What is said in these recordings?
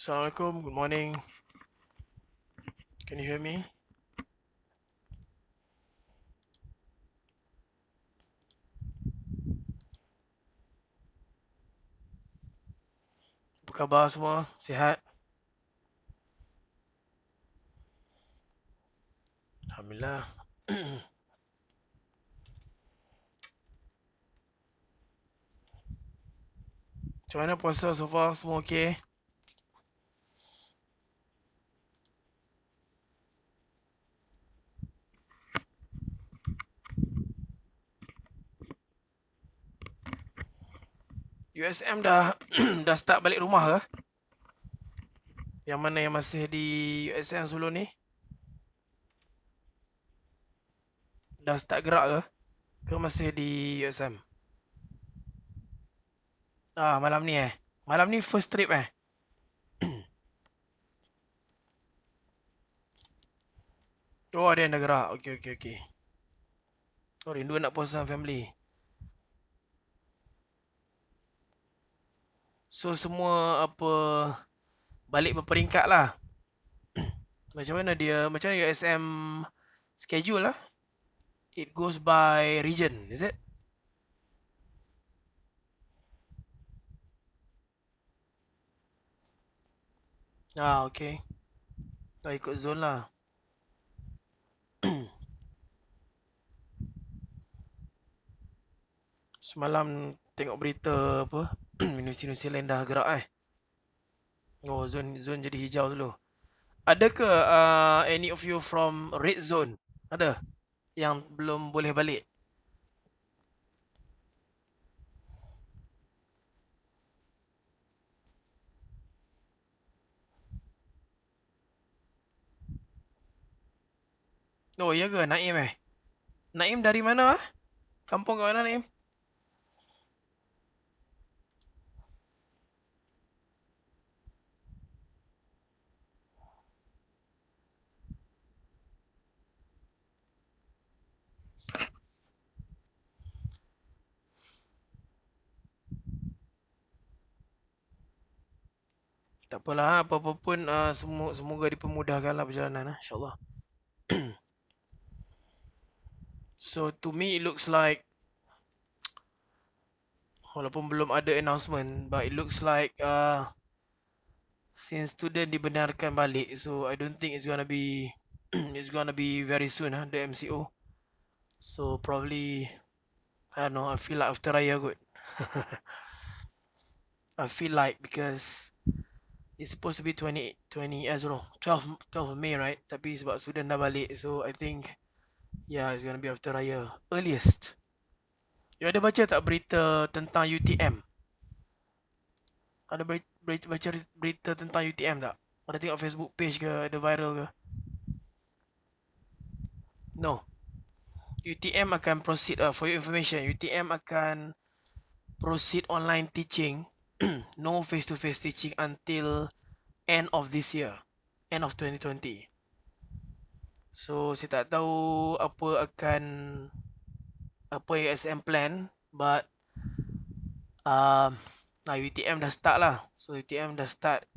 Assalamualaikum, good morning. Can you hear me? Apa khabar semua? Sihat? Alhamdulillah. Macam mana puasa so far? Semua okey? USM dah dah start balik rumah ke? Yang mana yang masih di USM sebelum ni? Dah start gerak ke? Ke masih di USM? Ah, malam ni eh? Malam ni first trip eh? Oh, ada yang dah gerak. Okey, okey, okey. Oh, rindu nak puasa dengan family. So, semua apa balik berperingkat lah. Macam mana dia, macam mana USM schedule lah? It goes by region, is it? Ah, okay. Oh, ikut zone lah. Semalam tengok berita apa? Universiti-universiti lain dah gerak eh. Oh, zone jadi hijau dulu. Ada ke any of you from red zone? Ada yang belum boleh balik? Oh, iya ke Naim eh? Naim dari mana? Kampung kat mana Naim? Tak apalah, apa-apa pun semoga dipermudahkanlah perjalanan insyaAllah. So to me it looks like walaupun belum ada announcement, but it looks like since student dibenarkan balik, so I don't think it's gonna be it's gonna be very soon the MCO. So probably I don't know, I feel like after Raya kot. I feel like because it's supposed to be 20 I don't know, 12 of May right? Tapi sebab student dah balik, so I think yeah, it's gonna be after Raya earliest. You ada baca tak berita tentang UTM? Ada baca berita tentang UTM tak? Ada tengok Facebook page ke? Ada viral ke? No. UTM akan proceed, for your information, UTM akan proceed online teaching, no face-to-face teaching until end of this year, end of 2020. So, saya tak tahu apa yang SM plan, but UTM dah start lah. So, UTM dah start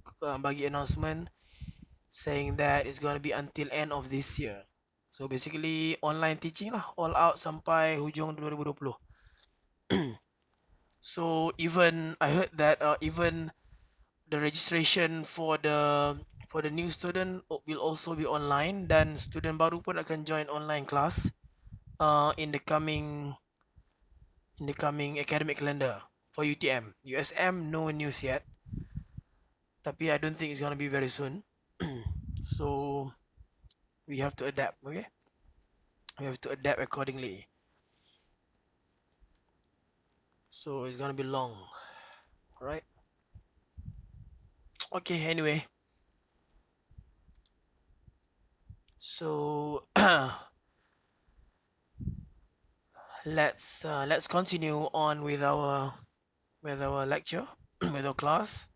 bagi announcement saying that it's going to be until end of this year. So, basically online teaching lah, all out sampai hujung 2020. So even I heard that even the registration for the new student will also be online, dan student baru pun akan join online class in the coming academic calendar for UTM. USM no news yet, tapi I don't think it's gonna be very soon. So we have to adapt, okay? We have to adapt accordingly. So it's gonna be long, right? Okay, anyway. So let's continue on with our lecture, with our class.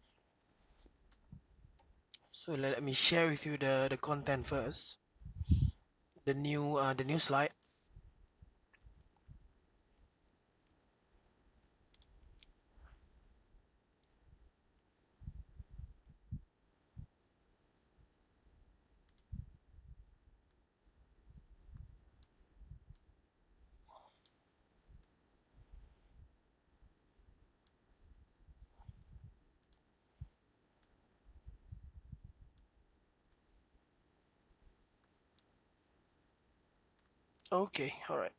So let me share with you the content first. The new slides. Okay, all right.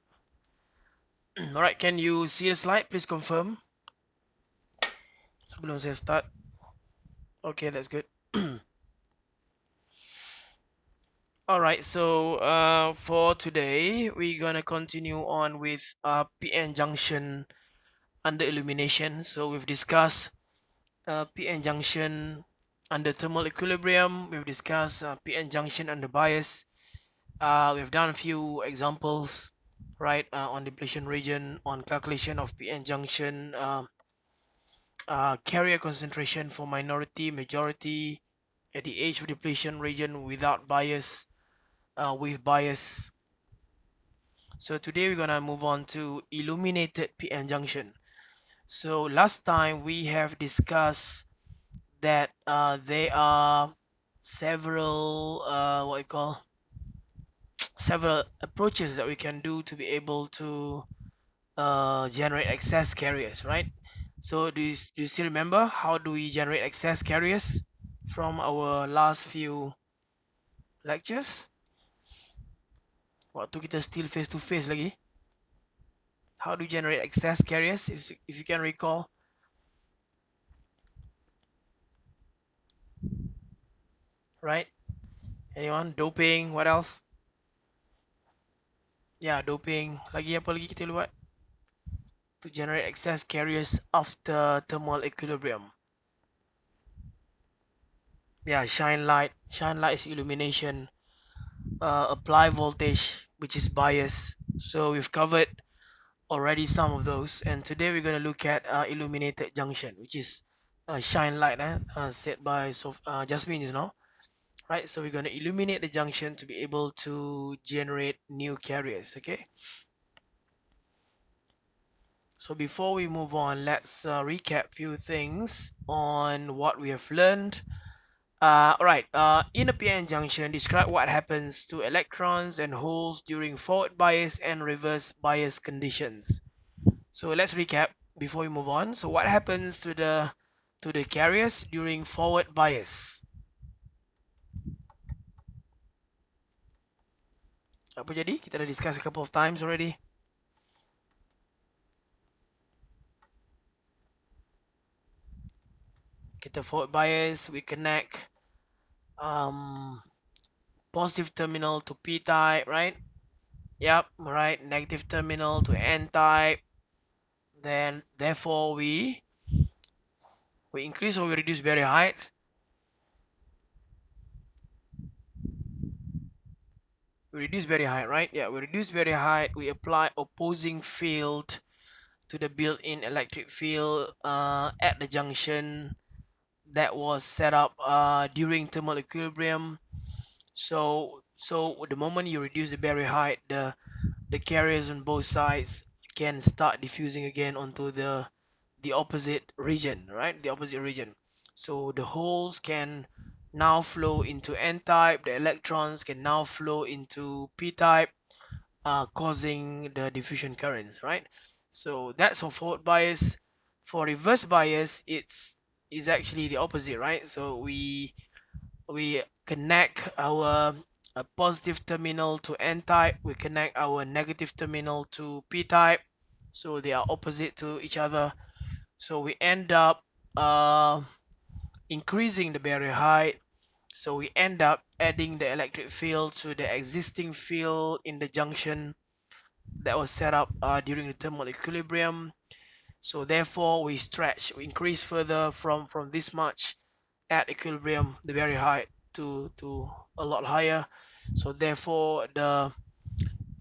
All right, can you see the slide? Please confirm sebelum saya start. Okay, that's good. All right, so for today, we're gonna continue on with PN junction under illumination. So we've discussed PN junction under thermal equilibrium. We've discussed PN junction under bias. We've done a few examples, right, on depletion region, on calculation of PN junction, carrier concentration for minority, majority, at the edge of depletion region without bias, with bias. So today we're gonna move on to illuminated PN junction. So last time we have discussed that there are several what you call several approaches that we can do to be able to generate excess carriers, right? So do you still remember how do we generate excess carriers from our last few lectures? Waktu kita still face to face lagi. How do you generate excess carriers, if you can recall? Right? Anyone? Doping, what else? Yeah, doping. Lagi apa lagi kita buat to generate excess carriers after thermal equilibrium? Yeah, shine light. Shine light is illumination. Apply voltage, which is bias. So we've covered already some of those, and today we're going to look at illuminated junction, which is shine light, said by Jasmine, right? So we're going to illuminate the junction to be able to generate new carriers. Okay, so before we move on, let's recap few things on what we have learned. All right, in a PN junction, describe what happens to electrons and holes during forward bias and reverse bias conditions. So let's recap before we move on. So what happens to the carriers during forward bias? Apa jadi? Kita dah discuss a couple of times already. Kita forward bias, we connect positive terminal to P type, right? Yep, right. Negative terminal to N type. Then therefore we increase or we reduce barrier height. We reduce barrier height, right? Yeah, we reduce barrier height. We apply opposing field to the built-in electric field at the junction that was set up during thermal equilibrium. So the moment you reduce the barrier height, the carriers on both sides can start diffusing again onto the opposite region, right? The opposite region. So the holes can now flow into N-type, the electrons can now flow into P-type, causing the diffusion currents, right? So that's for forward bias. For reverse bias, is actually the opposite, right? So we connect our positive terminal to N-type, we connect our negative terminal to P-type, so they are opposite to each other. So we end up increasing the barrier height. So we end up adding the electric field to the existing field in the junction that was set up during the thermal equilibrium. So therefore we increase further from this much at equilibrium, the barrier height to a lot higher. So therefore the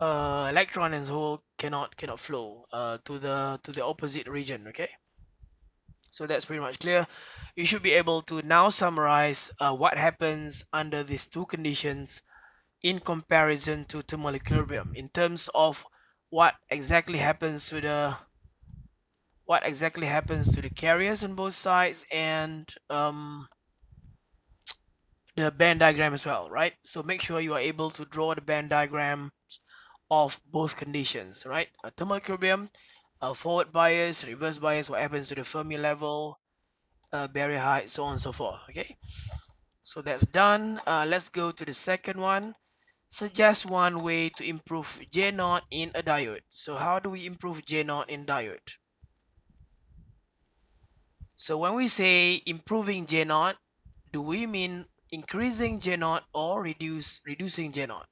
electron and hole cannot flow to the opposite region. Okay, so that's pretty much clear. You should be able to now summarize what happens under these two conditions in comparison to thermal equilibrium in terms of what exactly happens to the carriers on both sides, and the band diagram as well, right? So make sure you are able to draw the band diagram of both conditions, right? Thermal equilibrium, forward bias, reverse bias, what happens to the Fermi level, barrier height, so on and so forth. Okay, so that's done. Let's go to the second one. Suggest one way to improve J naught in a diode. So how do we improve J naught in diode? So when we say improving J naught, do we mean increasing J naught or reducing J naught?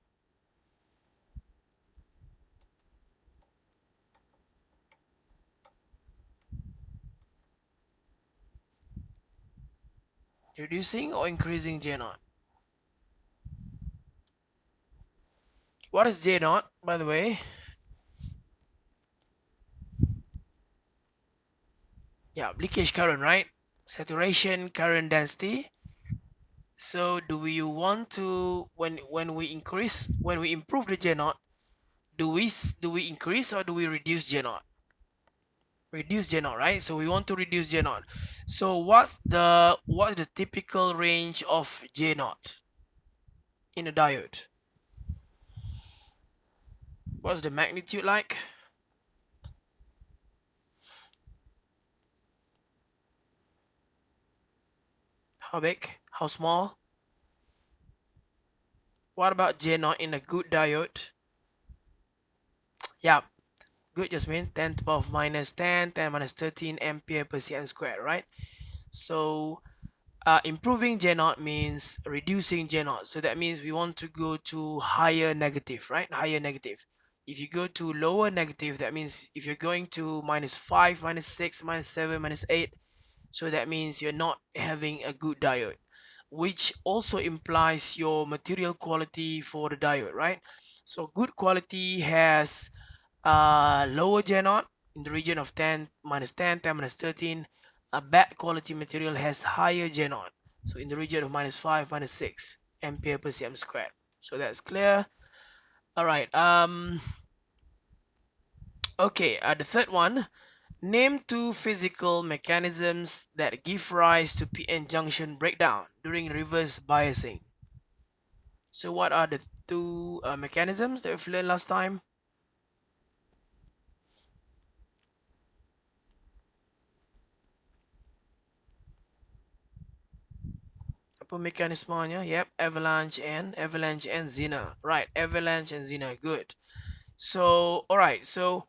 Reducing or increasing J naught? What is J naught, by the way? Yeah, leakage current, right? Saturation current density. So do we want to, when we improve the J naught, do we increase or do we reduce J naught? Reduce J naught, right? So we want to reduce J naught. So what's the typical range of J naught in a diode? What's the magnitude like? How big? How small? What about J naught in a good diode? Yeah, good, just mean 10 to the power of minus 10, 10 minus 13 ampere per second squared, right? So improving J naught means reducing J naught. So that means we want to go to higher negative, right? Higher negative. If you go to lower negative, that means if you're going to minus 5, minus 6, minus 7, minus 8, so that means you're not having a good diode, which also implies your material quality for the diode, right? So good quality has lower J naught in the region of 10 minus 10, 10 minus 13. A bad quality material has higher J naught, so in the region of minus 5, minus 6 ampere per cm squared. So that's clear. All right. Okay. The third one. Name two physical mechanisms that give rise to PN junction breakdown during reverse biasing. So what are the two mechanisms that we've learned last time? Apa mekanismenya? Yep, avalanche and Zener. Right, avalanche and Zener. Good. So, all right. So,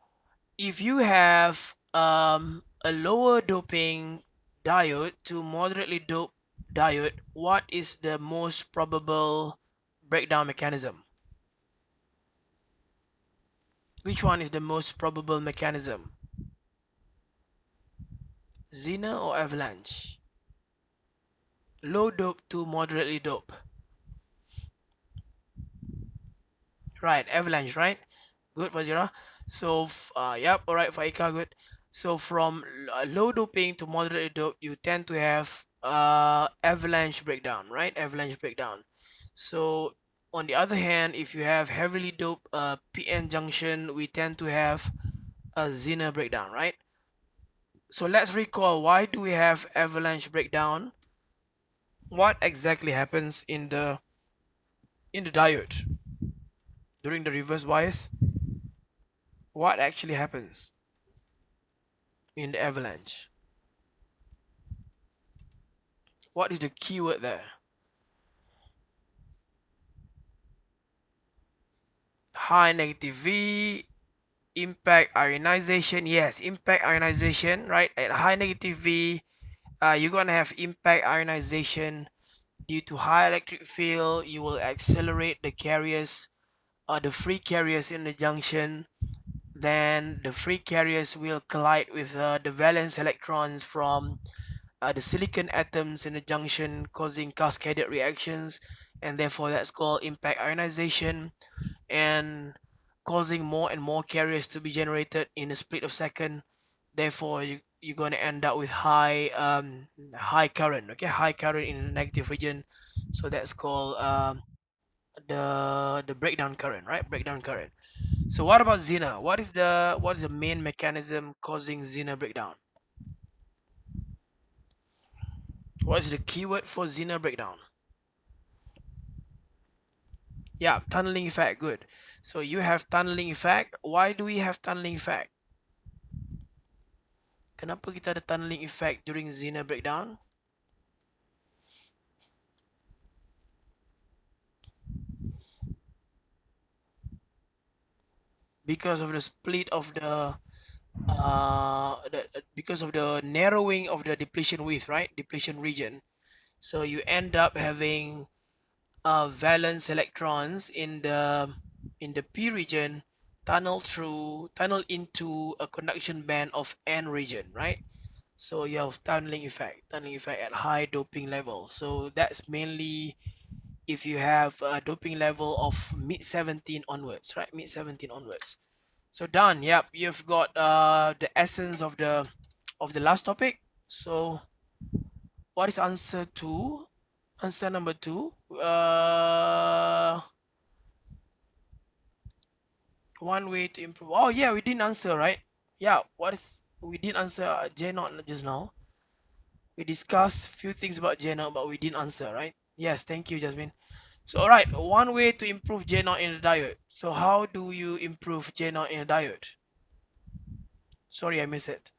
if you have a lower doping diode to moderately doped diode, what is the most probable breakdown mechanism? Which one is the most probable mechanism? Zener or avalanche? Low dope to moderately dope. Right, avalanche, right? Good, Fajira. So, yep, all right, Faika, good. So, from low doping to moderate dope, you tend to have avalanche breakdown, right? Avalanche breakdown. So, on the other hand, if you have heavily doped PN junction, we tend to have a Zener breakdown, right? So, let's recall, why do we have avalanche breakdown? What exactly happens in the diode during the reverse bias? What actually happens in the avalanche? What is the keyword there? High negative V, impact ionization. Yes, impact ionization, right? At high negative V, you're gonna have impact ionization due to high electric field. You will accelerate the carriers, the free carriers in the junction. Then the free carriers will collide with the valence electrons from the silicon atoms in the junction, causing cascaded reactions, and therefore that's called impact ionization, and causing more and more carriers to be generated in a split of second. Therefore, you're going to end up with high current. Okay, high current in the negative region. So that's called the breakdown current, right? Breakdown current. So what about Zener? What is the main mechanism causing Zener breakdown? What is the keyword for Zener breakdown? Yeah, tunneling effect. Good. So you have tunneling effect. Why do we have tunneling effect? Kenapa kita ada tunneling effect during Zener breakdown? because of the split of because of the narrowing of the depletion width, right? Depletion region. So you end up having valence electrons in the p region tunnel into a conduction band of n region, right? So you have tunneling effect at high doping level. So that's mainly if you have a doping level of mid 17 onwards, right? Mid 17 onwards. So done. Yep, you've got the essence of the last topic. So what is answer two? Answer number two. One way to improve. Oh yeah, we didn't answer, right? Yeah, what is we didn't answer J naught just now. We discussed few things about J naught, but we didn't answer, right? Yes, thank you, Jasmine. So all right, one way to improve J naught in a diode. So how do you improve J naught in a diode? Sorry, I missed it.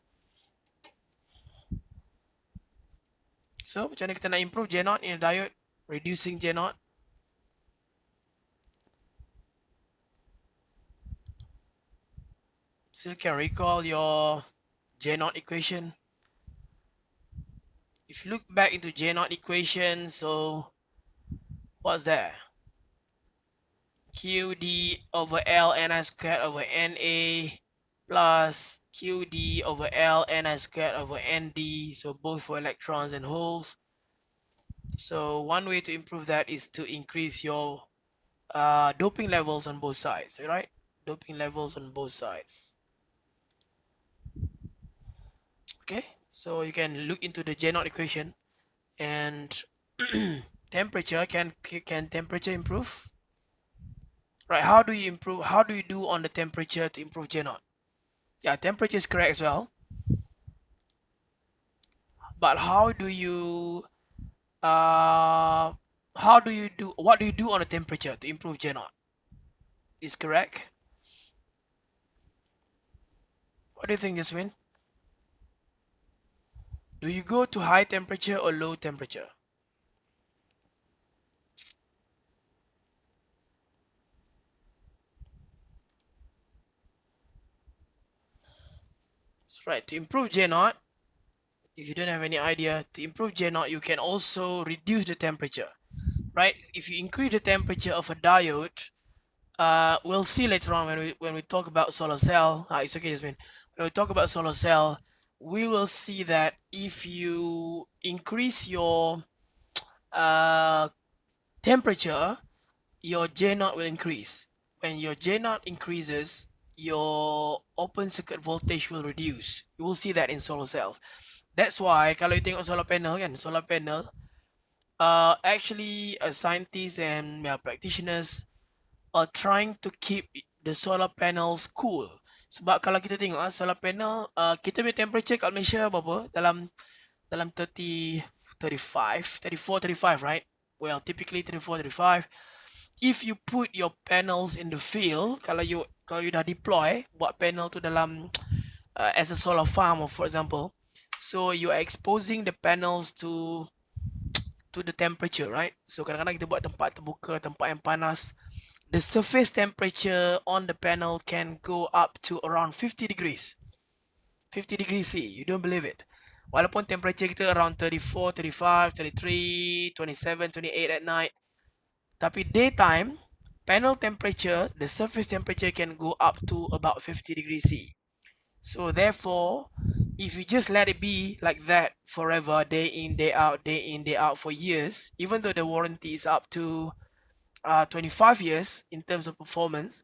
So macam mana kita nak improve J naught in a diode? Reducing J naught. Still can recall your J naught equation. If you look back into J naught equation, so what's there? QD over L Ni squared over Na plus QD over L Ni squared over Nd. So both for electrons and holes. So one way to improve that is to increase your doping levels on both sides, right? Doping levels on both sides. Okay, so you can look into the J naught equation and temperature. Can temperature improve? Right, how do you improve? How do you do on the temperature to improve J naught? Yeah, temperature is correct as well. But how do you what do you do on the temperature to improve J naught? Is correct? What do you think, Jasmine? Do you go to high temperature or low temperature? That's right. To improve J naught, if you don't have any idea, to improve J naught, you can also reduce the temperature, right? If you increase the temperature of a diode, we'll see later on when we talk about solar cell. It's okay, Jasmine. When we talk about solar cell, we will see that if you increase your temperature, your J naught will increase. When your J naught increases, your open circuit voltage will reduce. You will see that in solar cells. That's why kalau you tengok solar panel kan, solar panel, actually scientists and practitioners are trying to keep the solar panels cool. Sebab kalau kita tengok solar panel, kita punya temperature kat Malaysia berapa? Dalam 30, 35, 34, 35, right? Well, typically 34, 35. If you put your panels in the field, kalau you dah deploy buat panel tu dalam as a solar farm, for example, so you are exposing the panels to the temperature, right? So kadang-kadang kita buat tempat terbuka, tempat yang panas, the surface temperature on the panel can go up to around 50 degrees. 50 degrees C, you don't believe it. Walaupun temperature kita around 34, 35, 33, 27, 28 at night, tapi daytime, panel temperature, the surface temperature can go up to about 50 degrees C. So therefore, if you just let it be like that forever, day in, day out for years, even though the warranty is up to 25 years in terms of performance,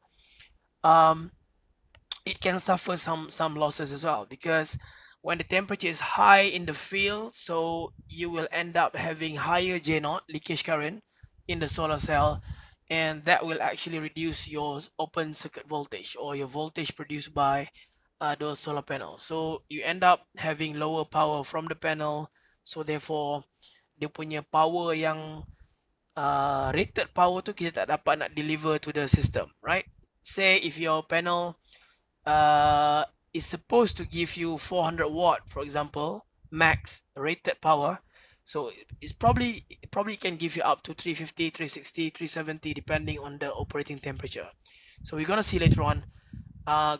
it can suffer some losses as well, because when the temperature is high in the field, so you will end up having higher J naught leakage current in the solar cell, and that will actually reduce your open circuit voltage or your voltage produced by those solar panels. So you end up having lower power from the panel, so therefore dia punya power yang rated power tu kita tak dapat nak deliver to the system, right? Say if your panel is supposed to give you 400 watt, for example, max rated power. So it probably can give you up to 350, 360, 370 depending on the operating temperature. So we're gonna see later on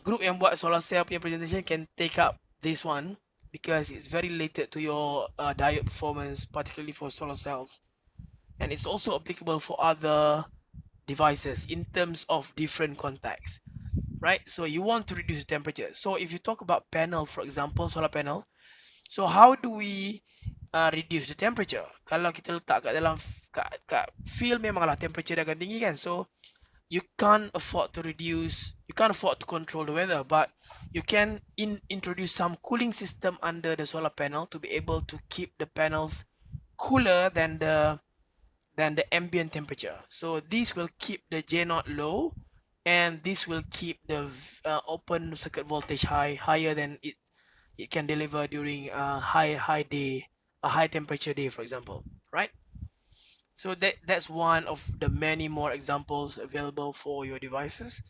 group yang buat solar cell punya presentation can take up this one because it's very related to your diode performance, particularly for solar cells, and it's also applicable for other devices in terms of different contexts, right? So you want to reduce the temperature. So if you talk about panel, for example, solar panel, so how do we reduce the temperature? Kalau kita letak kat dalam kat field, memanglah temperature dia akan tinggi kan. So you can't afford to reduce, you can't afford to control the weather, but you can introduce some cooling system under the solar panel to be able to keep the panels cooler than the ambient temperature. So this will keep the J0 low, and this will keep the open circuit voltage higher than it can deliver during a high temperature day, for example, right? So that's one of the many more examples available for your devices.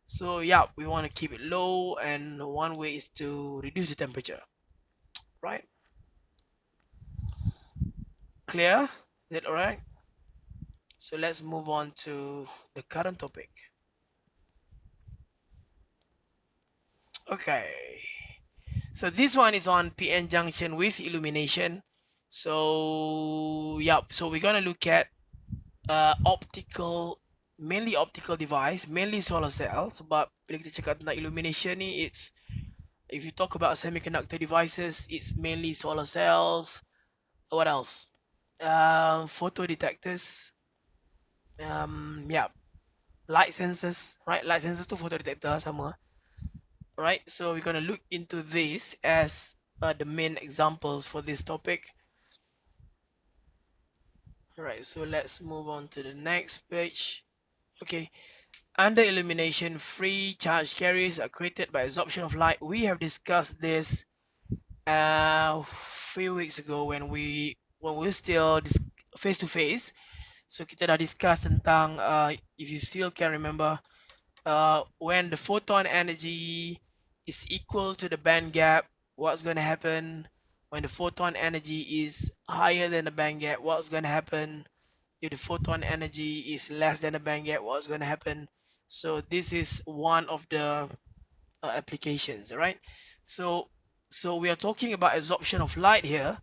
So yeah, we want to keep it low, and one way is to reduce the temperature, right? Clear? Is that all right? So let's move on to the current topic. Okay, so this one is on PN junction with illumination. So yeah, so we're gonna look at mainly optical device, mainly solar cells. But bila kita cakap tentang illumination ni, it's, if you talk about semiconductor devices, it's mainly solar cells. What else? Photo detectors. Yeah, light sensors, right? Light sensors to photo detector sama. Right, so we're gonna look into this as the main examples for this topic. All right, so let's move on to the next page. Okay, under illumination, free charge carriers are created by absorption of light. We have discussed this a few weeks ago when we still face to face. So kita dah discuss tentang if you still can remember, when the photon energy is equal to the band gap, what's going to happen? When the photon energy is higher than the band gap, what's going to happen? If the photon energy is less than the band gap, what's going to happen? So this is one of the applications, right? So we are talking about absorption of light here.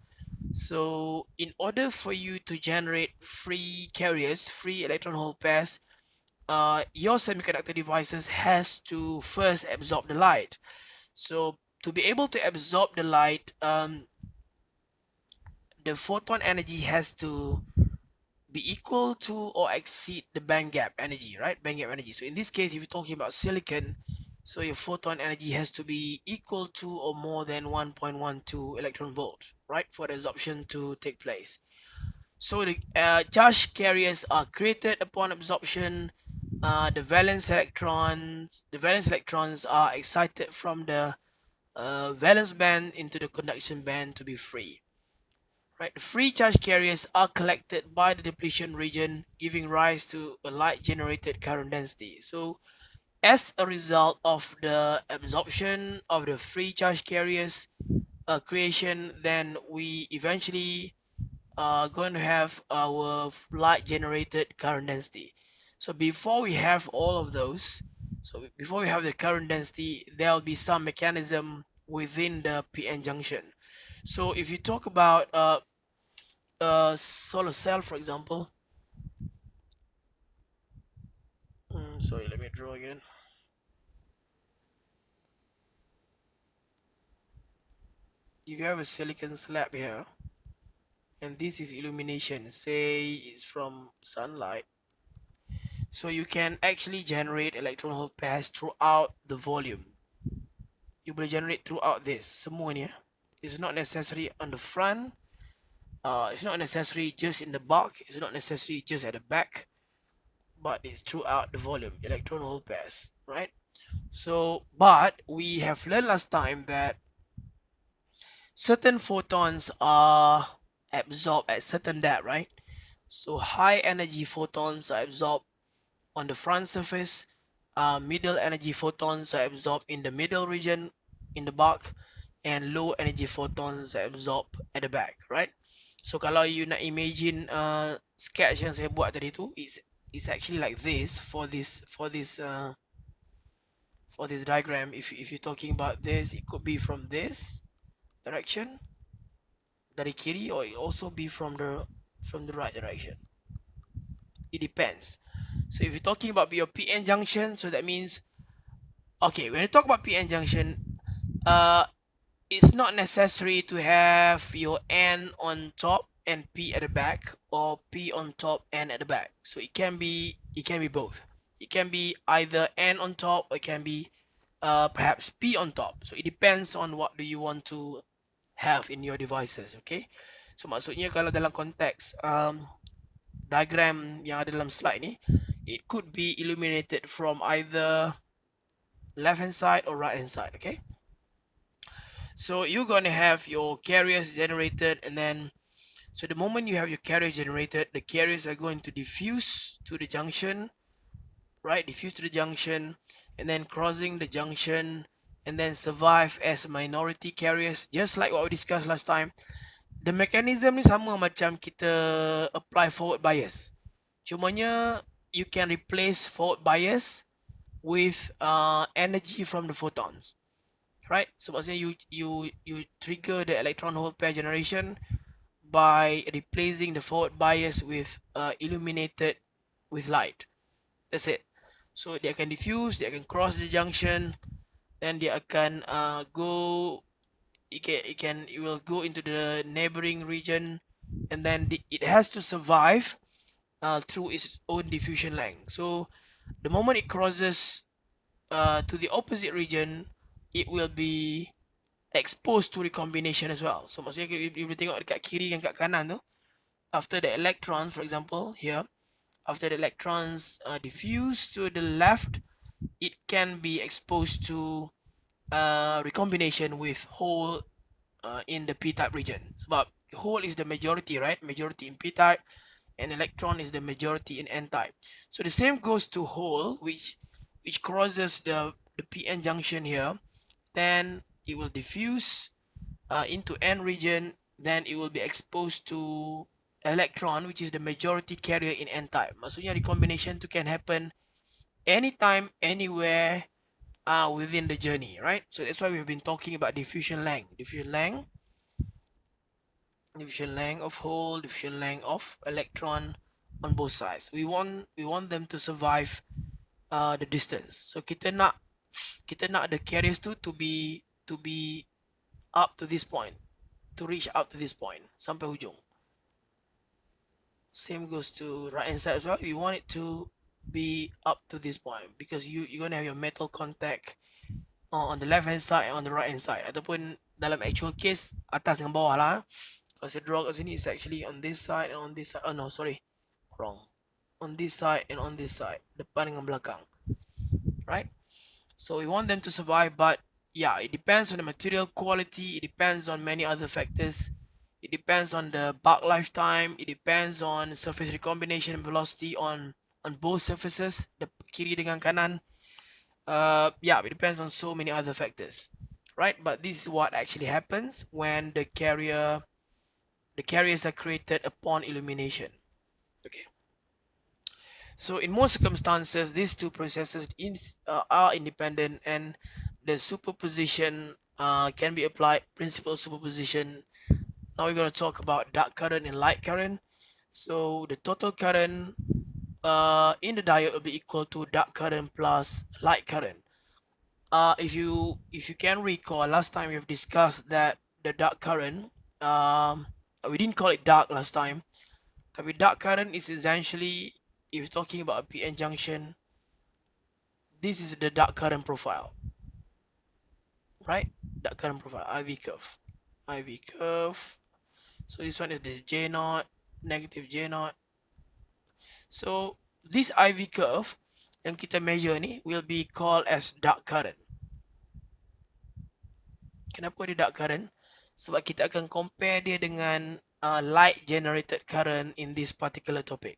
So in order for you to generate free carriers, free electron hole pairs, your semiconductor devices has to first absorb the light. So to be able to absorb the light, the photon energy has to be equal to or exceed the band gap energy, right? Band gap energy. So in this case, if you're talking about silicon, so your photon energy has to be equal to or more than 1.12 electron volts, right, for the absorption to take place. So the charge carriers are created upon absorption. The valence electrons are excited from the valence band into the conduction band to be free. Right, the free charge carriers are collected by the depletion region, giving rise to a light generated current density. So as a result of the absorption of the free charge carriers creation, then we eventually are going to have our light generated current density. So before we have all of those, so before we have the current density, there will be some mechanism within the PN junction. So if you talk about solar cell, for example, sorry, let me draw again. If you have a silicon slab here, and this is illumination, say it's from sunlight, so you can actually generate electron hole pairs throughout the volume. You will generate throughout this semuanya. It's not necessary on the front, it's not necessary just in the back, it's not necessary just at the back, but it's throughout the volume, electron hole pairs, right? So but we have learned last time that certain photons are absorbed at certain depth, right? So high energy photons are absorbed on the front surface, middle energy photons are absorbed in the middle region in the back, and low energy photons are absorbed at the back, right? So kalau you nak imagine sketch yang saya buat tadi tu, it's actually like this for this for this diagram. If you're talking about this, it could be from this direction, dari kiri, or it also be from the right direction. It depends. So if you're talking about your PN junction, so that means, okay, when you talk about PN junction, it's not necessary to have your N on top and P at the back, or P on top and at the back. So it can be both. It can be either N on top, or it can be perhaps P on top. So it depends on what do you want to have in your devices. Okay, so maksudnya kalau dalam konteks diagram yang ada dalam slide ni, it could be illuminated from either left hand side or right hand side. Okay, so you're going to have your carriers generated, and then so the moment you have your carriers generated, the carriers are going to diffuse to the junction, right? Diffuse to the junction, and then crossing the junction, and then survive as minority carriers, just like what we discussed last time. The mechanism ni sama macam kita apply forward bias, cumanya you can replace forward bias with energy from the photons, right? So maksudnya you trigger the electron hole pair generation by replacing the forward bias with illuminated with light. That's it. So dia akan diffuse, dia akan cross the junction, then dia akan go, it will go into the neighboring region, and then it has to survive through its own diffusion length. So the moment it crosses to the opposite region, it will be exposed to recombination as well. So maksudnya you boleh tengok dekat kiri dan kat kanan tu, after the electrons, for example here, after the electrons diffuse to the left, it can be exposed to recombination with hole in the p-type region. Sebab hole is the majority, right? Majority in p-type, and electron is the majority in n-type. So the same goes to hole, which crosses the PN junction here. Then it will diffuse into n region. Then it will be exposed to electron, which is the majority carrier in n-type. Maksudnya recombination tu can happen anytime, anywhere within the journey, right? So that's why we've been talking about diffusion length of hole, diffusion length of electron on both sides. We want them to survive the distance. So kita nak the carriers to be up to this point, to reach up to this point sampai hujung. Same goes to right hand side as well. We want it to be up to this point, because you're gonna have your metal contact on the left hand side and on the right hand side, ataupun dalam actual case atas dengan bawah lah. Kalau saya draw kat sini, it's actually on this side and on this side. Oh no, sorry, wrong. On this side and on this side, depan dengan belakang, right? So we want them to survive, but yeah, it depends on the material quality, it depends on many other factors. It depends on the bulk lifetime, it depends on surface recombination velocity on both surfaces, the kiri dengan kanan. Yeah, it depends on so many other factors, right? But this is what actually happens when the carriers are created upon illumination. Okay. So in most circumstances, these two processes are independent, and the superposition can be applied, principal superposition. Now we're going to talk about dark current and light current. So the total current in the diode will be equal to dark current plus light current. If you can recall, last time we've discussed that the dark current, we didn't call it dark last time, but dark current is essentially, if you're talking about a PN junction, this is the dark current profile, right? Dark current profile, IV curve. So this one is the J naught, negative J naught. So this IV curve yang kita measure ni will be called as dark current. Kenapa dia dark current? Sebab kita akan compare dia dengan light generated current in this particular topic.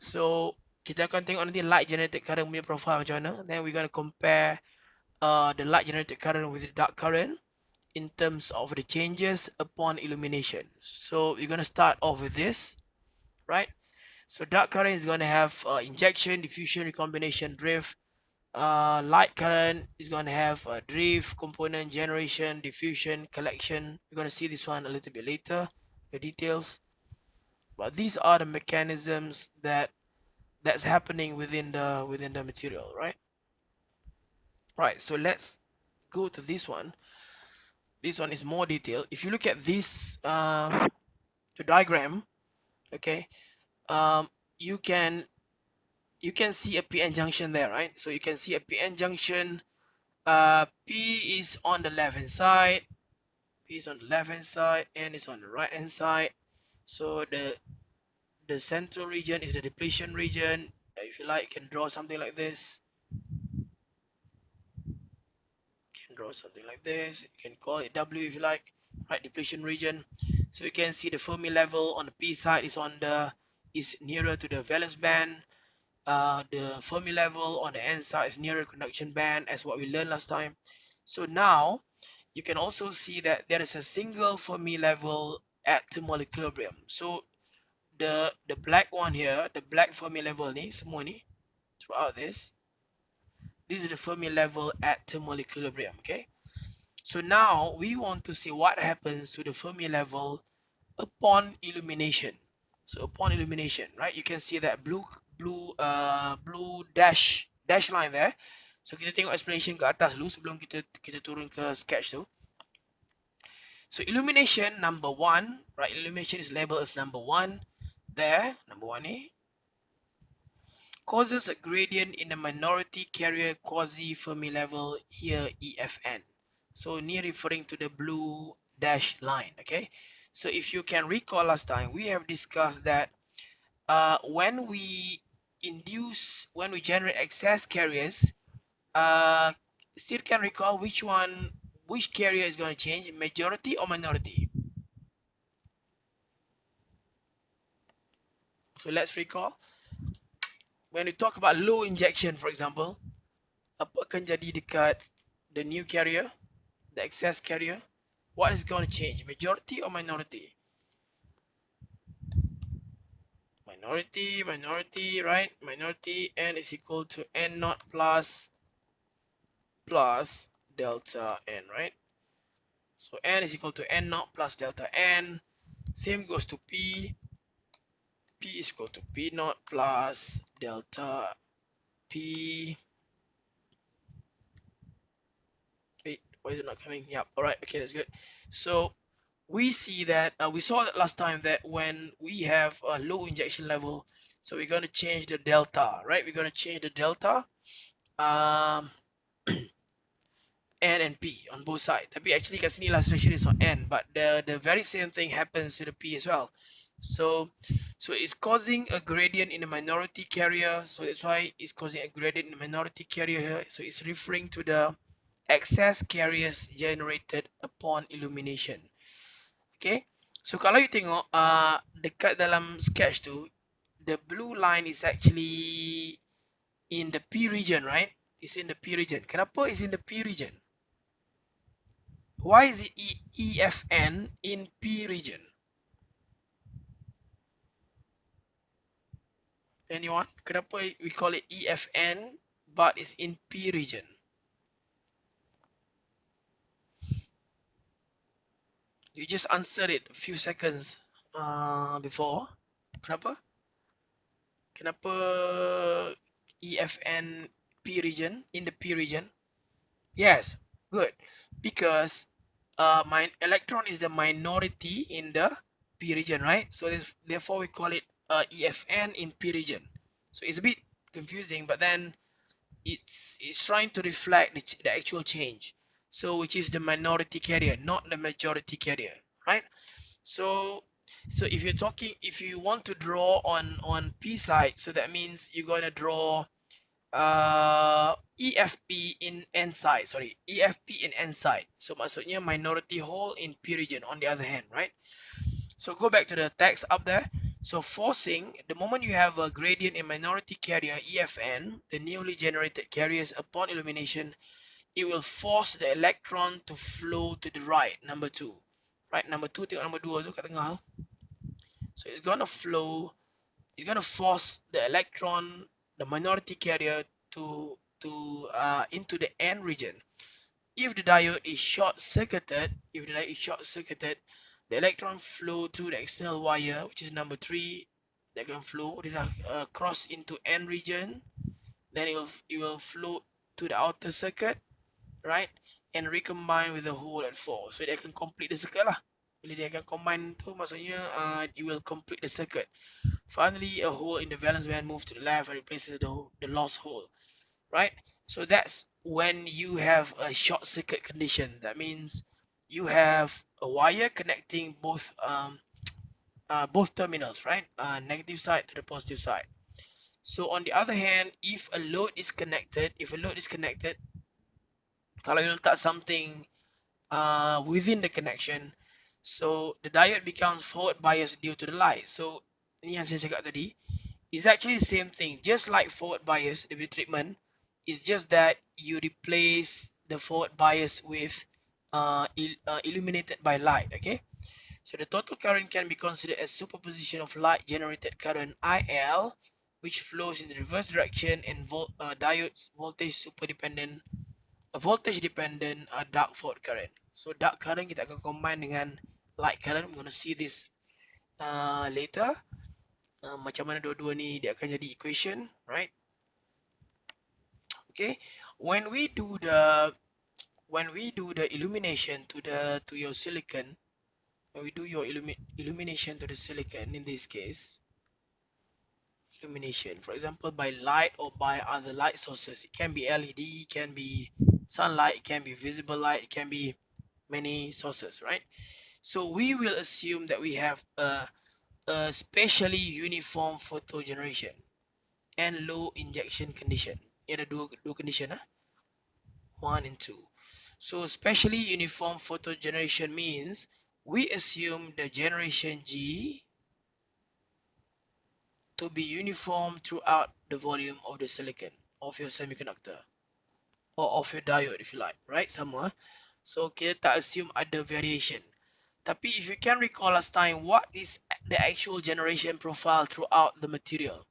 So kita akan tengok nanti light generated current punya profile macam mana. Then we're going to compare the light generated current with the dark current in terms of the changes upon illumination. So we're going to start off with this, right? So dark current is going to have injection, diffusion, recombination, drift, light current is going to have a drift, component, generation, diffusion, collection. We're going to see this one a little bit later, the details. But these are the mechanisms that's happening within the material, right? Right, so let's go to this one. This one is more detailed. If you look at this the diagram, okay, um, you can see a PN junction there, right? So you can see a PN junction. P is on the left hand side, P is on the left hand side, N is on the right hand side. So the central region is the depletion region. If you like, you can draw something like this. You can call it W if you like, right? Depletion region. So you can see the Fermi level on the P side is nearer to the valence band. The Fermi level on the N side is nearer conduction band, as what we learned last time. So now you can also see that there is a single Fermi level at thermal equilibrium. So the black one here, the black Fermi level ni semua ni throughout this is the Fermi level at thermal equilibrium. Okay, so now we want to see what happens to the Fermi level upon illumination. So upon illumination, right, you can see that blue dash line there. So kita tengok explanation ke atas dulu sebelum kita turun ke sketch tu. So illumination number 1, right? Illumination is labeled as number 1 there, number 1 ni, causes a gradient in the minority carrier quasi Fermi level, here EFN. So near referring to the blue dash line. Okay, so if you can recall last time, we have discussed that when we generate excess carriers, still can recall which carrier is going to change, majority or minority? So let's recall. When we talk about low injection, for example, apa akan jadi dekat the new carrier, the excess carrier? What is going to change, majority or minority? Minority, right? Minority, N is equal to N naught plus delta N, right? So N is equal to N naught plus delta N. Same goes to P. P is equal to P naught plus delta P. Wait, why is it not coming? Yeah, all right, okay, that's good. So we see that we saw that last time that when we have a low injection level, so we're going to change the delta, right? We're going to change the delta, N and P on both sides. Tapi actually kat sini illustration is on N, but the very same thing happens to the P as well. So it's causing a gradient in the minority carrier. So that's why it's causing a gradient in the minority carrier here. So it's referring to the excess carriers generated upon illumination. Okay, so kalau you tengok dekat dalam sketch tu, the blue line is actually in the P region, right? It's in the P region. Kenapa is in the P region? Why is it EFN in P region? Anyone? Kenapa we call it EFN but it's in P region? You just answered it a few seconds before. Kenapa? Kenapa EFN P region, in the P region? Yes, good. Because my electron is the minority in the P region, right? So therefore we call it EFN in P region. So it's a bit confusing, but then it's trying to reflect the actual change. So which is the minority carrier, not the majority carrier, right? So if you want to draw on P side, so that means you're gonna draw EFP in N side, EFP in N side. So maksudnya minority hole in P region on the other hand, right? So go back to the text up there. So forcing, the moment you have a gradient in minority carrier EFN, the newly generated carriers upon illumination, it will force the electron to flow to the right, number 2. Right, number 2, tengok number 2 tu kat tengah. So it's gonna flow, it's gonna force the electron, the minority carrier to into the N region. If the diode is short-circuited, the electron flow through the external wire, which is number 3, that can flow, cross into N region, then it will flow to the outer circuit, right, and recombine with the hole at 4, so they can complete the circuit lah. Bila dia akan combine tu, maksudnya it will complete the circuit. Finally, a hole in the valence band moves to the left and replaces the lost hole, right? So that's when you have a short circuit condition. That means you have a wire connecting both terminals, right? Negative side to the positive side. So on the other hand, if a load is connected, kalau you letak something within the connection, so the diode becomes forward biased due to the light. So ini yang saya cakap tadi, it's actually the same thing, just like forward bias, the treatment is just that you replace the forward bias with illuminated by light. Okay, so the total current can be considered as superposition of light generated current IL, which flows in the reverse direction, and diodes voltage dependent dark forward current. So dark current kita akan combine dengan light current. We're going to see this later. Macam mana dua-dua ni dia akan jadi equation, right? Okay, when we do the illumination to your silicon, when we do your illumination to the silicon, in this case, illumination, for example, by light or by other light sources, it can be LED, it can be sunlight, it can be visible light, it can be many sources, right? So we will assume that we have a spatially uniform photo generation and low injection condition. Ini ada dua condition, 1 and 2. So spatially uniform photo generation means we assume the generation G to be uniform throughout the volume of the silicon of your semiconductor or of your diode, if you like, right? Sama. So kita tak assume ada variation. Tapi if you can recall last time, what is the actual generation profile throughout the material?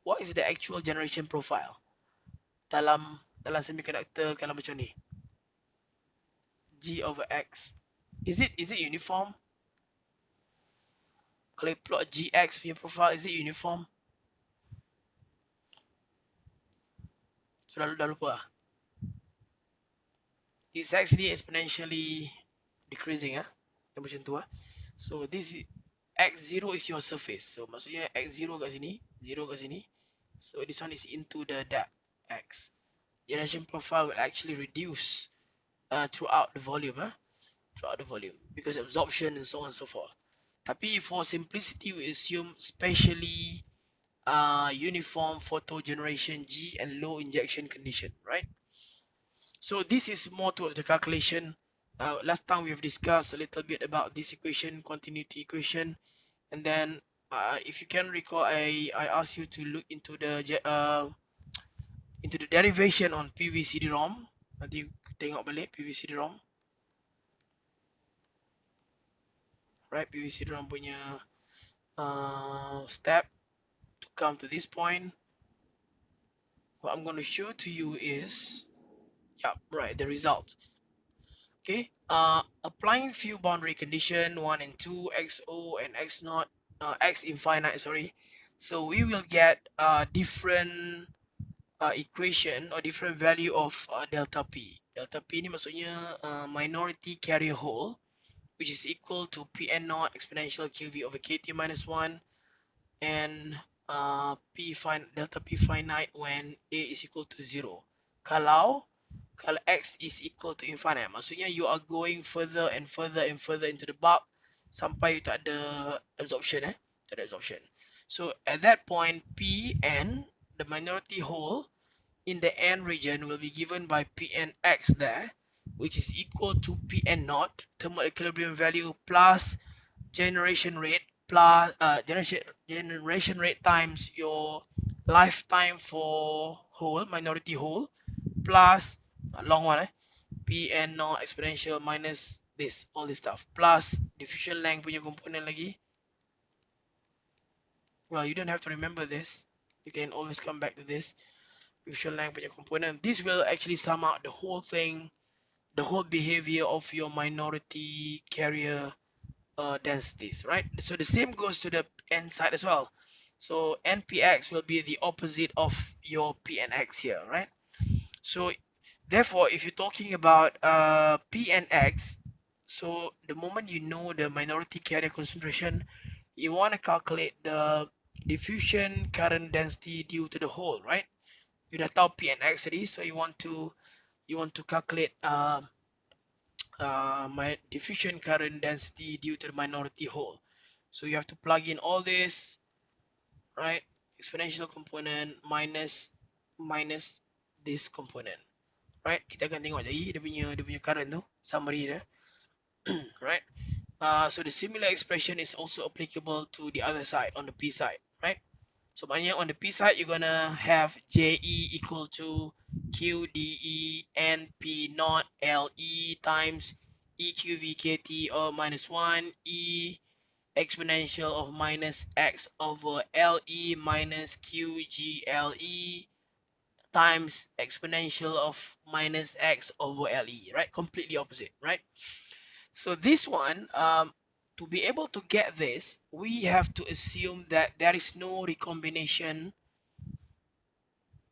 What is the actual generation profile dalam semiconductor kalau macam ni? G over X. Is it uniform? Kalau plot GX punya profile, is it uniform? So dah lupa. It's actually exponentially decreasing, macam tu. So this is X0 is your surface. So maksudnya X0 kat sini, 0 kat sini. So this one is into the depth X. Generation profile will actually reduce throughout the volume, because absorption and so on and so forth. Tapi for simplicity, we assume spatially uniform photo generation G and low injection condition, right? So this is more towards the calculation. Last time we have discussed a little bit about this equation, continuity equation, and then if you can recall, I asked you to look into the derivation on PV-CD-ROM. Nanti tengok balik PV-CD-ROM, right? PV-CD-ROM punya step to come to this point. What I'm going to show to you is, the result. Okay, applying few boundary condition 1 and 2, XO and X0, X infinite, sorry. So we will get different equation or different value of delta P. Delta P ni maksudnya minority carrier hole, which is equal to Pn0 exponential QV over KT minus 1, and delta P finite when A is equal to 0. Kalau X is equal to infinite, maksudnya you are going further and further and further into the bulk sampai you tak ada absorption, tak ada absorption. So at that point, Pn, the minority hole in the N region, will be given by Pnx there, which is equal to Pn0, thermal equilibrium value, plus generation rate, plus generation rate times your lifetime for hole, minority hole, plus long one, Pn0 exponential minus this, all this stuff, plus diffusion length punya component lagi. Well, you don't have to remember this, you can always come back to this. diffusion length punya component. This will actually sum up the whole thing, the whole behavior of your minority carrier densities, right? So the same goes to the n side as well. So npx will be the opposite of your pnx here, right? So therefore, if you're talking about pnx, so the moment you know the minority carrier concentration, you want to calculate the diffusion current density due to the hole, right? You dah tahu pnx tadi, so you want to calculate my diffusion current density due to the minority hole. So you have to plug in all this, right? Exponential component minus this component, right? Kita akan tengok lagi dia punya current tu, summary dia, right? So the similar expression is also applicable to the other side, on the P side, right? So maknanya on the P side, you're gonna have JE equal to QDE NP naught LE times EQVKT or minus 1 E exponential of minus X over LE minus QGLE times exponential of minus X over LE, right? Completely opposite, right? So this one, to be able to get this, we have to assume that there is no recombination.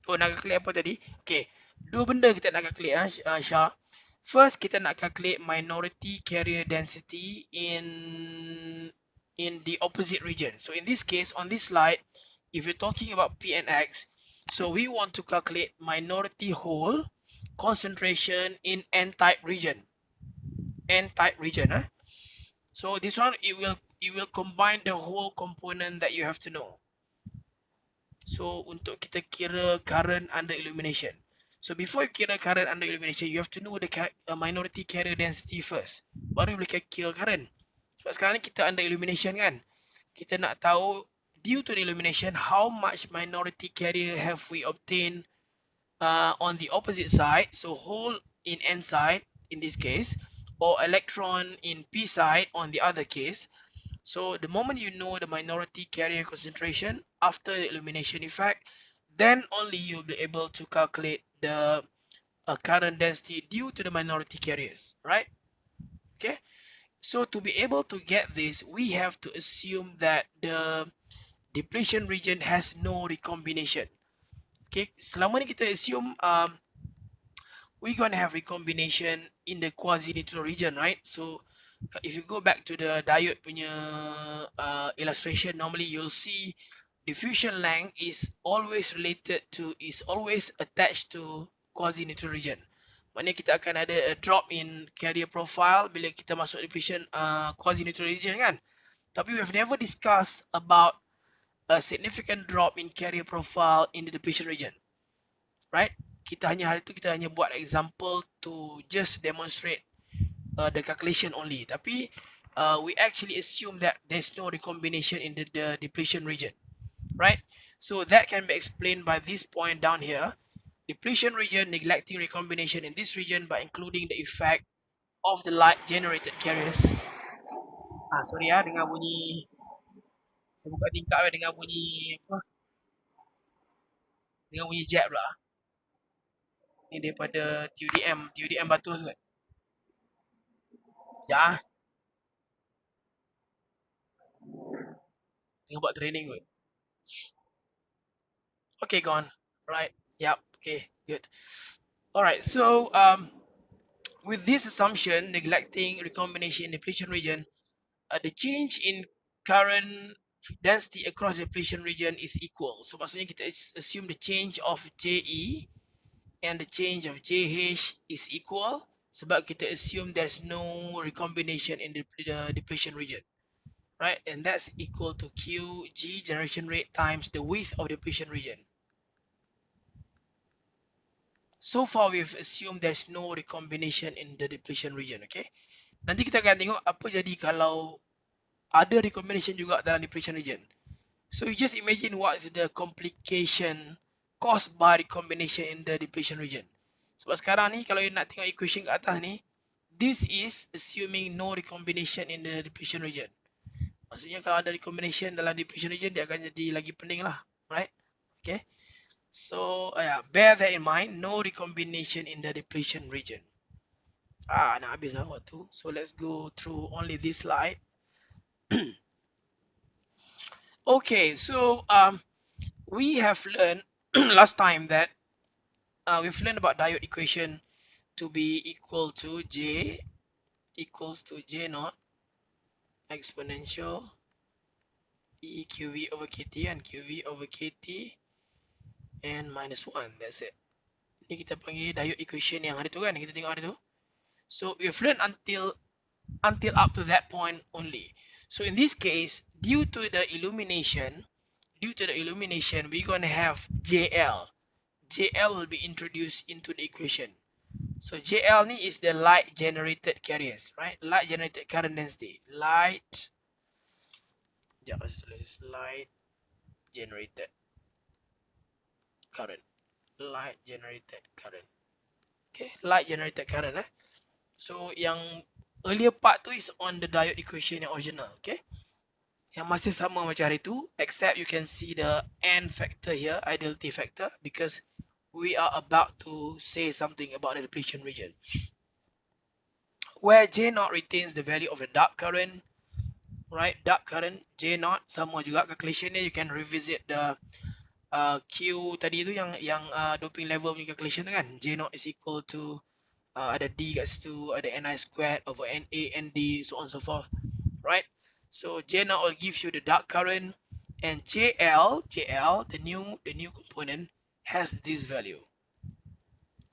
Oh, nak calculate apa tadi? Okay, dua benda kita nak calculate, Syah. First, kita nak calculate minority carrier density in the opposite region. So in this case, on this slide, if you're talking about P and X, so we want to calculate minority hole concentration in N-type region. N-type region, huh? So this one, it will combine the whole component that you have to know. So untuk kita kira current under illumination. So before you kira current under illumination, you have to know the minority carrier density first. Baru boleh kira current. Sebab sekarang ni kita under illumination kan. Kita nak tahu due to the illumination, how much minority carrier have we obtained on the opposite side. So hole in N side in this case, or electron in P side on the other case. So the moment you know the minority carrier concentration after the illumination effect, then only you'll be able to calculate the current density due to the minority carriers, right? Okay. So to be able to get this, we have to assume that the depletion region has no recombination. Okay. Selama ni kita assume we're going to have recombination in the quasi-neutral region, right? So if you go back to the diode punya illustration, normally you'll see diffusion length is always attached to quasi-neutral region. Maknanya kita akan ada a drop in carrier profile bila kita masuk depletion quasi-neutral region kan. Tapi we have never discussed about a significant drop in carrier profile in the depletion region, right? Hari tu kita hanya buat example to just demonstrate the calculation only. Tapi we actually assume that there's no recombination in the depletion region, right? So that can be explained by this point down here. Depletion region neglecting recombination in this region by including the effect of the light generated carriers. Sorry dengar bunyi. Saya buka tingkap dengar bunyi apa? Dengar bunyi jet pula. Ni daripada TUDM Batu tu kan? Sekejap tengah buat training kot. Okay, gone. Right. Yep. Okay, good. Alright, so with this assumption, neglecting recombination in depletion region, the change in current density across the depletion region is equal. So maksudnya kita assume the change of JE and the change of JH is equal sebab kita assume there's no recombination in the depletion region, right? And that's equal to QG generation rate times the width of the depletion region. So far we've assumed there's no recombination in the depletion region, okay? Nanti kita akan tengok apa jadi kalau ada recombination juga dalam depletion region. So you just imagine what is the complication caused by recombination in the depletion region. Sebab sekarang ni kalau you nak tengok equation kat atas ni, this is assuming no recombination in the depletion region. Maksudnya kalau ada recombination dalam depletion region, dia akan jadi lagi pening lah, right? Okay. So yeah, bear that in mind. No recombination in the depletion region. Nak habis lah waktu. So let's go through only this slide. Okay, so we have learned last time that we've learned about diode equation to be equal to J equals to J naught exponential E QV over KT and QV over KT and minus 1. That's it. Ini kita panggil diode equation yang hari tu kan, kita tengok hari tu. So we've learned until up to that point only. So in this case, due to the illumination, we're going to have JL. JL will be introduced into the equation. So JL ni is the light generated carriers, right? Light generated current density. Light generated current. Light generated current. Okay, light generated current. So yang earlier part tu is on the diode equation yang original. Okay, yang masih sama macam hari tu, except you can see the N factor here, ideality factor, because we are about to say something about the depletion region, where J naught retains the value of the dark current, right? Dark current J naught sama juga calculation ni. You can revisit the Q tadi tu yang doping level punya calculation tu kan. J naught is equal to ada D kat situ, ada Ni squared over Na, Nd, so on and so forth, right? So J naught will give you the dark current, and JL, the new component, has this value.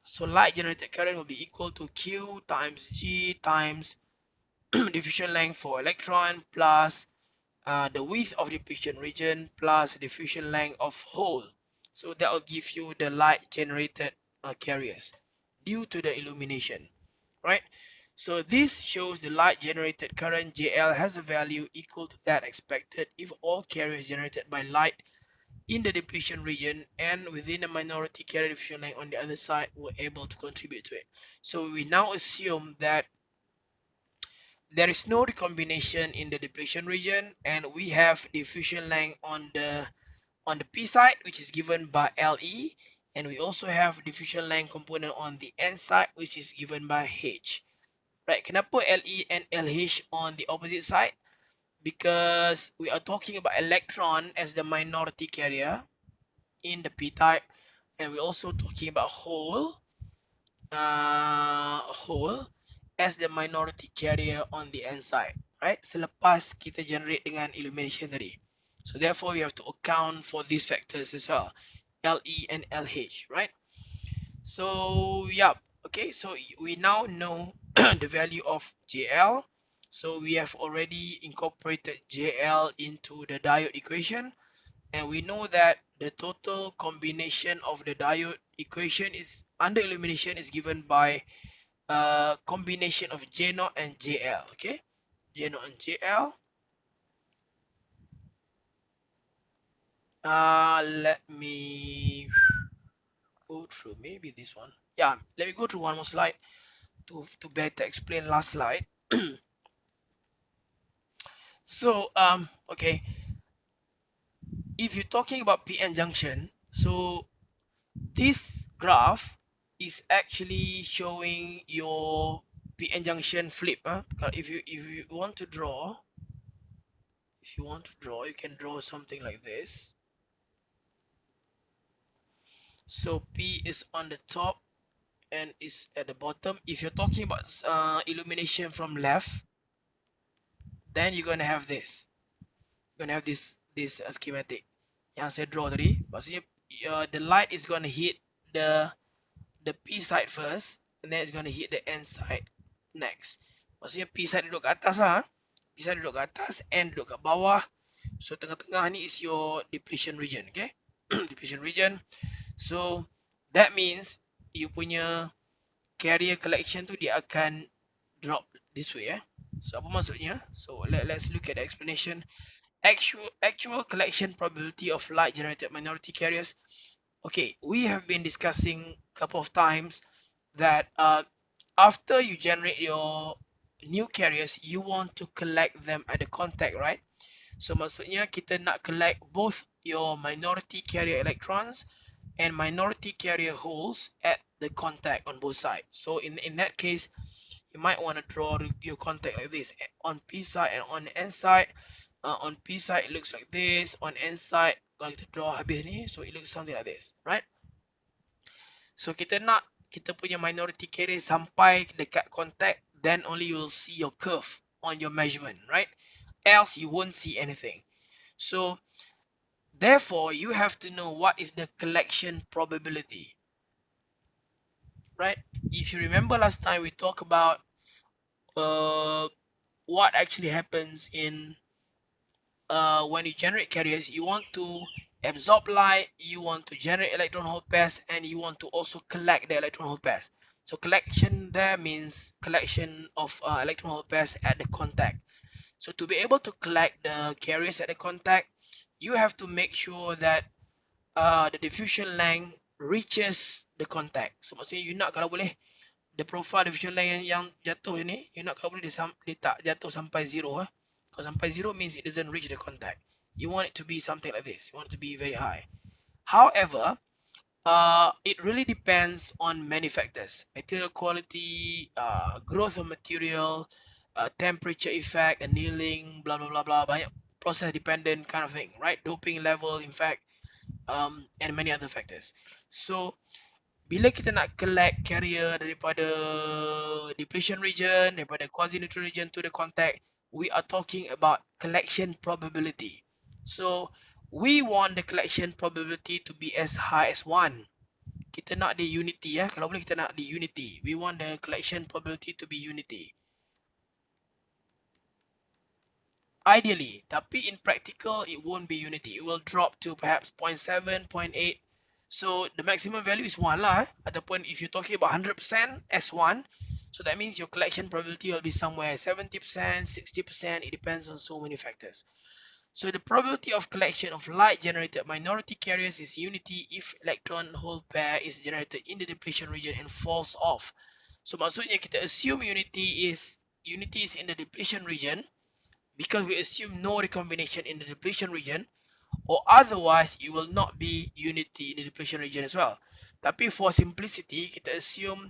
So light generated current will be equal to Q times G times diffusion length for electron plus the width of the depletion region plus diffusion length of hole. So that will give you the light generated carriers due to the illumination, right? So this shows the light generated current JL has a value equal to that expected if all carriers generated by light in the depletion region and within a minority carrier diffusion length on the other side were able to contribute to it. So we now assume that there is no recombination in the depletion region, and we have diffusion length on the P side, which is given by Le, and we also have diffusion length component on the N side, which is given by H. Right? Kenapa Le and LH on the opposite side? Because we are talking about electron as the minority carrier in the P type, and we're also talking about hole as the minority carrier on the N side, right? Selepas kita generate dengan illumination tadi. So therefore, we have to account for these factors as well, Le and LH, right? So yeah, okay, so we now know the value of JL. So we have already incorporated JL into the diode equation, and we know that the total combination of the diode equation is under illumination is given by a combination of J0 and JL. Okay, J0 and JL. Let me go through maybe this one. Yeah, let me go through one more slide to better explain last slide. So okay, if you're talking about PN junction, so this graph is actually showing your PN junction flip. If you want to draw, you can draw something like this. So P is on the top and is at the bottom. If you're talking about illumination from left, then you're gonna have this. You're gonna have this schematic yang saya draw tadi. Maksudnya the light is gonna hit the P side first, and then it's gonna hit the N side next. Maksudnya P side duduk kat atas lah. P side duduk kat atas, N duduk kat bawah. So tengah-tengah ni is your depletion region, okay? Depletion region. So that means you punya carrier collection tu dia akan drop this way. So apa maksudnya? So let's look at the explanation. Actual collection probability of light generated minority carriers. Okay, we have been discussing a couple of times that after you generate your new carriers, you want to collect them at the contact, right? So maksudnya kita nak collect both your minority carrier electrons and minority carrier holes at the contact on both sides. So in that case, you might want to draw your contact like this on P side and on N side. On P side it looks like this, on N side kalau kita draw habis ni, so it looks something like this, right? So kita nak kita punya minority carrier sampai dekat contact, then only you will see your curve on your measurement, right? Else you won't see anything. So therefore you have to know what is the collection probability, right? If you remember last time we talked about what actually happens in when you generate carriers. You want to absorb light, you want to generate electron hole pairs, and you want to also collect the electron hole pairs. So collection there means collection of electron hole pairs at the contact. So to be able to collect the carriers at the contact, you have to make sure that the diffusion length reaches the contact. So maksudnya you nak kalau boleh the profile diffusion length yang jatuh ni, you nak kalau boleh dia tak jatuh sampai zero. Because sampai zero means it doesn't reach the contact. You want it to be something like this. You want it to be very high. However, it really depends on many factors: material quality, growth of material, temperature effect, annealing, blah blah blah blah, banyak process dependent kind of thing, right? Doping level, in fact, and many other factors. So bila kita nak collect carrier daripada depletion region, daripada quasi-neutral region to the contact, we are talking about collection probability. So we want the collection probability to be as high as 1. Kita nak di unity ya. Kalau boleh kita nak di unity. We want the collection probability to be unity. Ideally, tapi in practical it won't be unity. It will drop to perhaps 0.7, 0.8. So the maximum value is 1 lah. Ataupun if you're talking about 100% as 1, so that means your collection probability will be somewhere 70%, 60%. It depends on so many factors. So the probability of collection of light generated minority carriers is unity if electron hole pair is generated in the depletion region and falls off. So maksudnya kita assume unity is in the depletion region because we assume no recombination in the depletion region, or otherwise it will not be unity in the depletion region as well. Tapi for simplicity, kita assume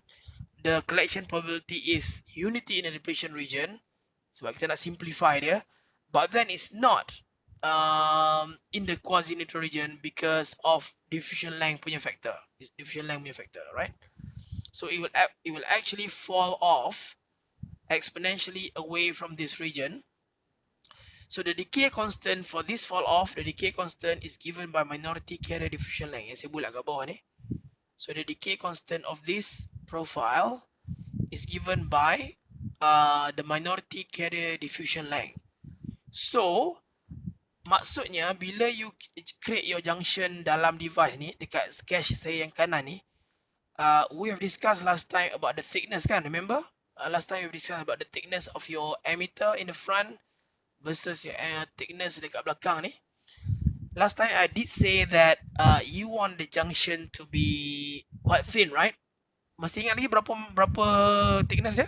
the collection probability is unity in the depletion region sebab kita nak simplify dia, but then it's not in the quasi-neutral region because of diffusion length punya factor. Right? So it will actually fall off exponentially away from this region. So the decay constant for this fall off, the decay constant is given by minority carrier diffusion length. Yang saya bulat kat bawah ni. So the decay constant of this profile is given by the minority carrier diffusion length. So maksudnya bila you create your junction dalam device ni, dekat sketch saya yang kanan ni, we have discussed last time about the thickness kan, remember? Last time we have discussed about the thickness of your emitter in the front versus your thickness dekat belakang ni. Last time I did say that you want the junction to be quite thin, right? Masih ingat lagi berapa thickness dia?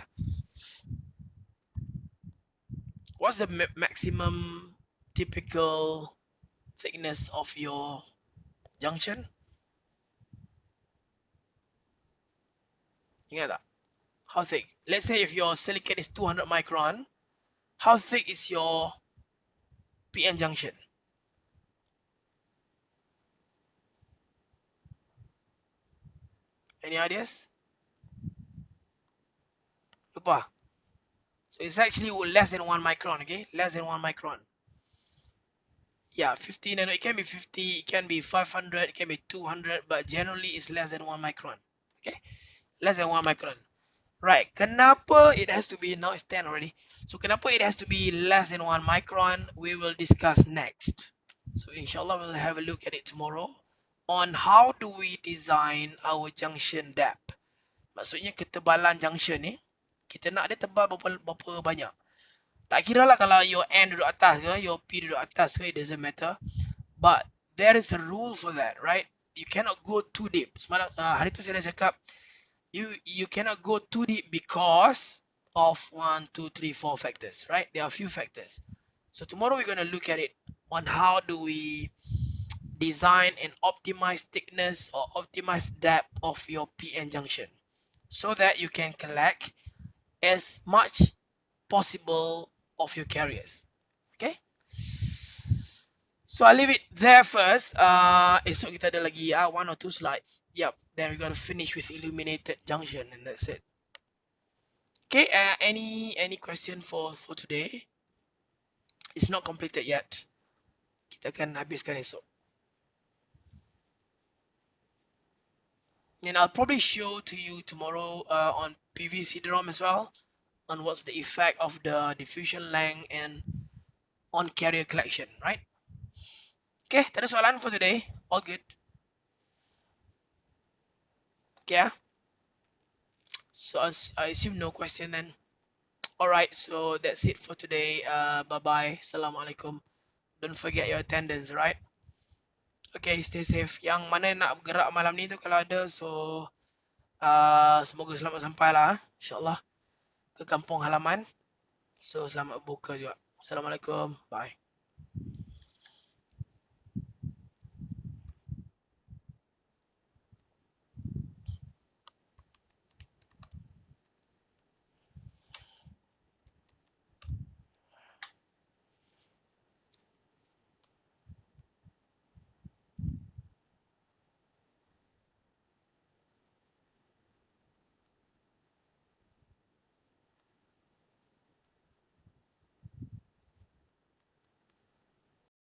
What's the maximum typical thickness of your junction? Ingat tak? How thick? Let's say if your silicate is 200 micron, how thick is your PN junction? Any ideas? Lupa. So it's actually less than 1 micron, okay? Less than 1 micron. Yeah, 50 nano. It can be 50, it can be 500, it can be 200, but generally it's less than 1 micron. Okay? Less than 1 micron. Right. Kenapa it has to be, now it's 10 already. So kenapa it has to be less than 1 micron, we will discuss next. So inshallah we'll have a look at it tomorrow on how do we design our junction depth. Maksudnya ketebalan junction ni, kita nak dia tebal berapa banyak. Tak kira lah kalau your N duduk atas ke, your P duduk atas ke, it doesn't matter. But there is a rule for that, right? You cannot go too deep. Semalam, hari tu saya dah cakap, you cannot go too deep because of 1, 2, 3, 4 factors, right? There are a few factors. So tomorrow we're going to look at it on how do we design and optimize thickness or optimize depth of your PN junction so that you can collect as much possible of your carriers. Okay, so I'll leave it there first. Esok kita ada lagi 1 or 2 slides. Yep, then we're gonna finish with illuminated junction and that's it. Okay, any question for today? It's not completed yet. Kita akan habiskan esok. And I'll probably show to you tomorrow on PV CD-ROM as well on what's the effect of the diffusion length and on carrier collection, right? Okay, tak ada soalan for today. All good. Okay, so I assume no question then. Alright, so that's it for today. Bye-bye. Assalamualaikum. Don't forget your attendance, right? Okay, stay safe. Yang mana nak bergerak malam ni tu kalau ada, so semoga selamat sampai lah, insyaAllah, ke kampung halaman. So selamat buka juga. Assalamualaikum. Bye.